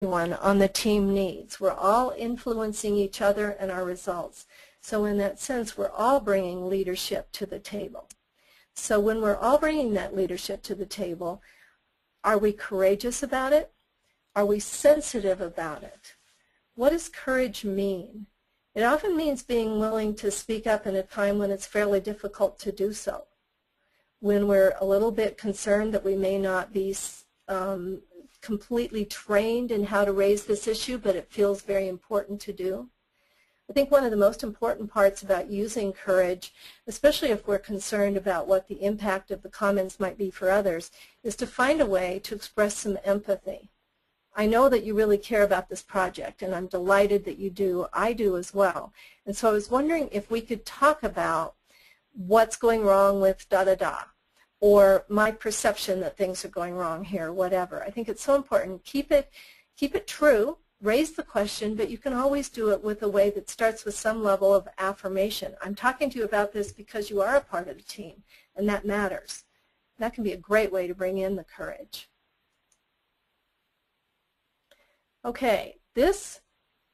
everyone on the team needs. We're all influencing each other and our results. So in that sense, we're all bringing leadership to the table. So when we're all bringing that leadership to the table, are we courageous about it? Are we sensitive about it? What does courage mean? It often means being willing to speak up in a time when it's fairly difficult to do so. When we're a little bit concerned that we may not be completely trained in how to raise this issue, but it feels very important to do. I think one of the most important parts about using courage, especially if we're concerned about what the impact of the comments might be for others, is to find a way to express some empathy. I know that you really care about this project, and I'm delighted that you do. I do as well. And so I was wondering if we could talk about what's going wrong with da-da-da, or my perception that things are going wrong here, whatever. I think it's so important. Keep it true. Raise the question, but you can always do it with a way that starts with some level of affirmation. I'm talking to you about this because you are a part of the team, and that matters. That can be a great way to bring in the courage. Okay, this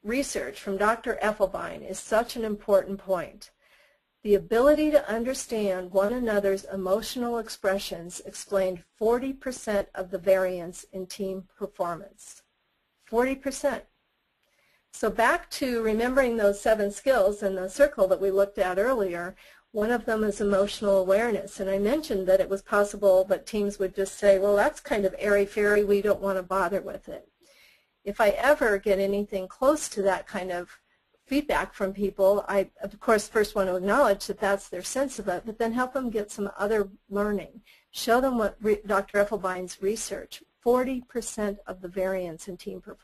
research from Dr. Effelbein is such an important point. The ability to understand one another's emotional expressions explained 40% of the variance in team performance. 40%. So back to remembering those 7 skills in the circle that we looked at earlier, one of them is emotional awareness. And I mentioned that it was possible that teams would just say, well, that's kind of airy-fairy, we don't want to bother with it. If I ever get anything close to that kind of feedback from people, I, of course, first want to acknowledge that that's their sense of it, but then help them get some other learning. Show them what Dr. Effelbein's research, 40% of the variance in team performance.